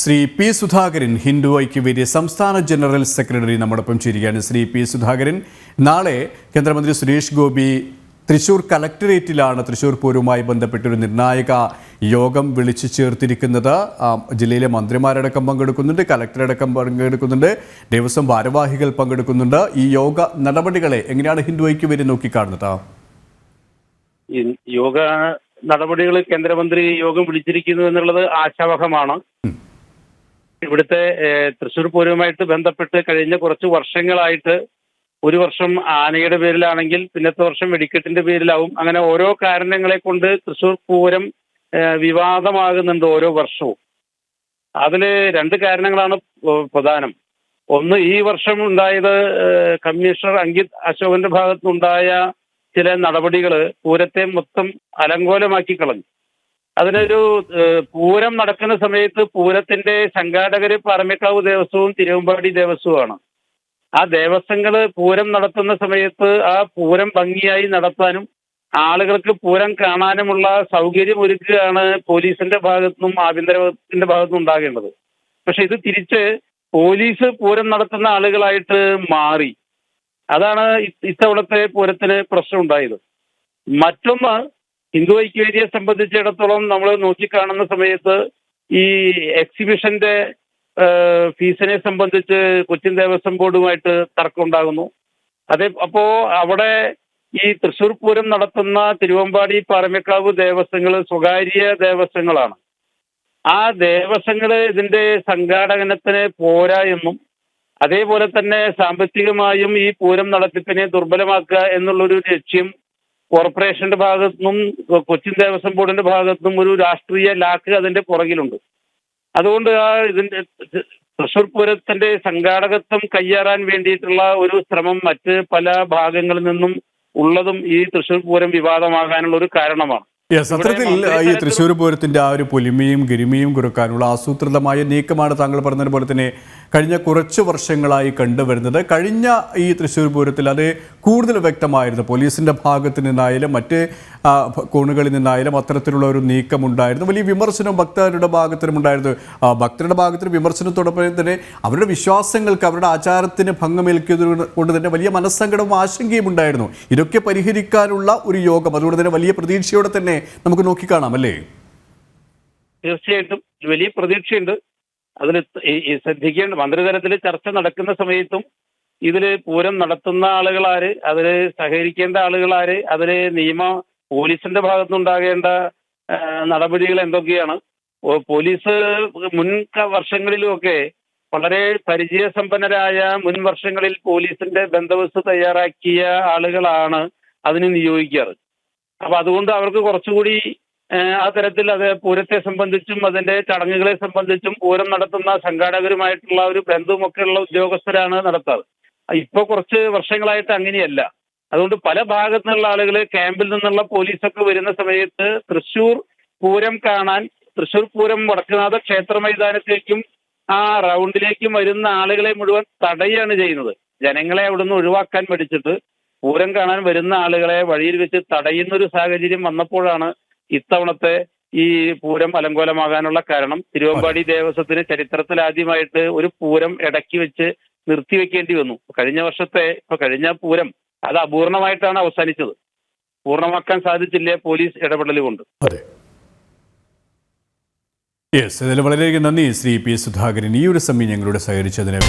Shri P Sudhakaran Hindu Aikyavedi സംസ്ഥാന general secretary നമ്മോടൊപ്പം ചേരുകയാണ്. ശ്രീ പി സുധാകരൻ, നാളെ കേന്ദ്രമന്ത്രി സുരേഷ് ഗോപി തൃശൂർ കലക്ടറേറ്റിലാണ് തൃശൂർ പൂരവുമായി ബന്ധപ്പെട്ടൊരു നിർണായക യോഗം വിളിച്ചു ചേർത്തിരിക്കുന്നത്. ജില്ലയിലെ മന്ത്രിമാരടക്കം പങ്കെടുക്കുന്നുണ്ട്, കലക്ടറടക്കം പങ്കെടുക്കുന്നുണ്ട്, ദേവസ്വം ഭാരവാഹികൾ പങ്കെടുക്കുന്നുണ്ട്. ഈ യോഗ നടപടികളെ എങ്ങനെയാണ് ഹിന്ദു ഐക്യവേദി നോക്കിക്കാണുന്നത്? യോഗ നടപടികൾ കേന്ദ്രമന്ത്രി യോഗം വിളിച്ചിരിക്കുന്നു എന്നുള്ളത് ആശാവഹമാണ്. ഇവിടുത്തെ തൃശ്ശൂർ പൂരവുമായിട്ട് ബന്ധപ്പെട്ട് കഴിഞ്ഞ കുറച്ച് വർഷങ്ങളായിട്ട് ഒരു വർഷം ആനയുടെ പേരിലാണെങ്കിൽ പിന്നത്തെ വർഷം വെടിക്കെട്ടിന്റെ പേരിലാവും. അങ്ങനെ ഓരോ കാരണങ്ങളെ കൊണ്ട് തൃശ്ശൂർ പൂരം വിവാദമാകുന്നുണ്ട് ഓരോ വർഷവും. അതില് രണ്ട് കാരണങ്ങളാണ് പ്രധാനം. ഒന്ന്, ഈ വർഷം ഉണ്ടായത് കമ്മീഷണർ അങ്കിത് അശോകന്റെ ഭാഗത്തുനിന്നുണ്ടായ ചില നടപടികൾ പൂരത്തെ മൊത്തം അലങ്കോലമാക്കി കളഞ്ഞു. അതിനൊരു പൂരം നടക്കുന്ന സമയത്ത് പൂരത്തിന്റെ സംഘാടകര് പാറമേക്കാവ് ദേവസ്വവും തിരുവമ്പാടി ദേവസ്വമാണ്. ആ ദേവസ്വങ്ങള് പൂരം നടത്തുന്ന സമയത്ത് ആ പൂരം ഭംഗിയായി നടത്താനും ആളുകൾക്ക് പൂരം കാണാനുമുള്ള സൗകര്യം ഒരുക്കുകയാണ് പോലീസിന്റെ ഭാഗത്തുനിന്നും ആഭ്യന്തര വകുപ്പിന്റെ ഭാഗത്തുനിന്നും ഉണ്ടാകേണ്ടത്. പക്ഷെ ഇത് തിരിച്ച് പോലീസ് പൂരം നടത്തുന്ന ആളുകളായിട്ട് മാറി. അതാണ് ഇത്തവണത്തെ പൂരത്തിന് പ്രശ്നം ഉണ്ടായത്. മറ്റൊന്ന്, ഹിന്ദു ഐക്യവേദിയെ സംബന്ധിച്ചിടത്തോളം നമ്മൾ നോക്കിക്കാണുന്ന സമയത്ത് ഈ എക്സിബിഷന്റെ ഫീസിനെ സംബന്ധിച്ച് കൊച്ചിൻ ദേവസ്വം ബോർഡുമായിട്ട് തർക്കം ഉണ്ടാകുന്നു. അപ്പോ അവിടെ ഈ തൃശ്ശൂർ പൂരം നടത്തുന്ന തിരുവമ്പാടി പാറമേക്കാവ് ദേവസ്വങ്ങൾ സ്വകാര്യ ദേവസ്വങ്ങളാണ്. ആ ദേവസ്വങ്ങള് ഇതിന്റെ സംഘാടനത്തിന് പോരാ എന്നും അതേപോലെ തന്നെ സാമ്പത്തികമായും ഈ പൂരം നടത്തിപ്പിനെ ദുർബലമാക്കുക എന്നുള്ളൊരു ലക്ഷ്യം കോർപ്പറേഷന്റെ ഭാഗത്തുനിന്നും കൊച്ചിൻ ദേവസ്വം ബോർഡിന്റെ ഭാഗത്തുനിന്നും ഒരു രാഷ്ട്രീയ ലാക്ക് അതിന്റെ പുറകിലുണ്ട്. അതുകൊണ്ട് ഇതിന്റെ തൃശ്ശൂർ പൂരത്തിന്റെ സംഘാടകത്വം കയ്യേറാൻ വേണ്ടിയിട്ടുള്ള ഒരു ശ്രമം മറ്റ് പല ഭാഗങ്ങളിൽ നിന്നും ഉള്ളതും ഈ തൃശ്ശൂർ പൂരം വിവാദമാകാനുള്ള ഒരു കാരണമാണ്. സത്യത്തിൽ ഈ തൃശ്ശൂർ പൂരത്തിന്റെ ആ ഒരു പൊലിമയും ഗരിമയും കുറക്കാനുള്ള ആസൂത്രിതമായ നീക്കമാണ് താങ്കൾ പറഞ്ഞതുപോലെ തന്നെ കഴിഞ്ഞ കുറച്ച് വർഷങ്ങളായി കണ്ടുവരുന്നത്. കഴിഞ്ഞ ഈ തൃശ്ശൂർ പൂരത്തിൽ അത് കൂടുതൽ വ്യക്തമായിരുന്നു. പോലീസിന്റെ ഭാഗത്ത് നിന്നായാലും മറ്റ് കോണുകളിൽ നിന്നായാലും അത്തരത്തിലുള്ള ഒരു നീക്കമുണ്ടായിരുന്നു. വലിയ വിമർശനം ഭക്തരുടെ ഭാഗത്തിനും ഉണ്ടായിരുന്നു. ഭക്തരുടെ ഭാഗത്തിന് വിമർശനത്തോടൊപ്പം തന്നെ അവരുടെ വിശ്വാസങ്ങൾക്ക് അവരുടെ ആചാരത്തിന് ഭംഗമേൽക്കുന്നത് കൊണ്ട് തന്നെ വലിയ മനസ്സങ്കടവും ആശങ്കയും ഉണ്ടായിരുന്നു. ഇതൊക്കെ പരിഹരിക്കാനുള്ള ഒരു യോഗം, അതുകൊണ്ട് തന്നെ വലിയ പ്രതീക്ഷയോടെ തന്നെ നമുക്ക് നോക്കിക്കാണാം അല്ലേ? തീർച്ചയായിട്ടും വലിയ പ്രതീക്ഷയുണ്ട്. അതിൽ ശ്രദ്ധിക്കേണ്ട മന്ത്രിതലത്തിൽ ചർച്ച നടക്കുന്ന സമയത്തും ഇതില് പൂരം നടത്തുന്ന ആളുകളാര്, അതില് സഹകരിക്കേണ്ട ആളുകളാര്, അതില് പോലീസിന്റെ ഭാഗത്തുനിന്നുണ്ടാകേണ്ട നടപടികൾ എന്തൊക്കെയാണ്. പോലീസ് മുൻ വർഷങ്ങളിലുമൊക്കെ വളരെ പരിചയസമ്പന്നരായ മുൻ വർഷങ്ങളിൽ പോലീസിന്റെ ബന്ദോബസ്ത് തയ്യാറാക്കിയ ആളുകളാണ് അതിന് നിയോഗിക്കാറ്. അപ്പൊ അതുകൊണ്ട് അവർക്ക് കുറച്ചുകൂടി ആ തരത്തിൽ അത് പൂരത്തെ സംബന്ധിച്ചും അതിന്റെ ചടങ്ങുകളെ സംബന്ധിച്ചും പൂരം നടത്തുന്ന സംഘാടകരുമായിട്ടുള്ള ഒരു ബന്ധവുമൊക്കെയുള്ള ഉദ്യോഗസ്ഥരാണ് നടത്താറ്. ഇപ്പൊ കുറച്ച് വർഷങ്ങളായിട്ട് അങ്ങനെയല്ല. അതുകൊണ്ട് പല ഭാഗത്തു നിന്നുള്ള ആളുകൾ ക്യാമ്പിൽ നിന്നുള്ള പോലീസൊക്കെ വരുന്ന സമയത്ത് തൃശ്ശൂർ പൂരം കാണാൻ തൃശ്ശൂർ പൂരം വടക്കുനാഥ ക്ഷേത്ര മൈതാനത്തേക്കും ആ റൗണ്ടിലേക്കും വരുന്ന ആളുകളെ മുഴുവൻ തടയുകയാണ് ചെയ്യുന്നത്. ജനങ്ങളെ അവിടുന്ന് ഒഴിവാക്കാൻ പഠിച്ചിട്ട് പൂരം കാണാൻ വരുന്ന ആളുകളെ വഴിയിൽ വെച്ച് തടയുന്നൊരു സാഹചര്യം വന്നപ്പോഴാണ് ഇത്തവണത്തെ ഈ പൂരം അലങ്കോലമാകാനുള്ള കാരണം. തിരുവമ്പാടി ദേവസ്വത്തിന് ചരിത്രത്തിൽ ആദ്യമായിട്ട് ഒരു പൂരം ഇടയ്ക്ക് വെച്ച് നിർത്തിവെക്കേണ്ടി വന്നു. കഴിഞ്ഞ പൂരം അത് അപൂർണമായിട്ടാണ് അവസാനിച്ചത്. പൂർണ്ണമാക്കാൻ സാധിച്ചില്ല പോലീസ് ഇടപെടൽ കൊണ്ട്. ഇതിൽ വളരെ നന്ദി ശ്രീ പി സുധാകരൻ, ഈ ഒരു സമയം ഞങ്ങളോട് സഹകരിച്ചതിന്.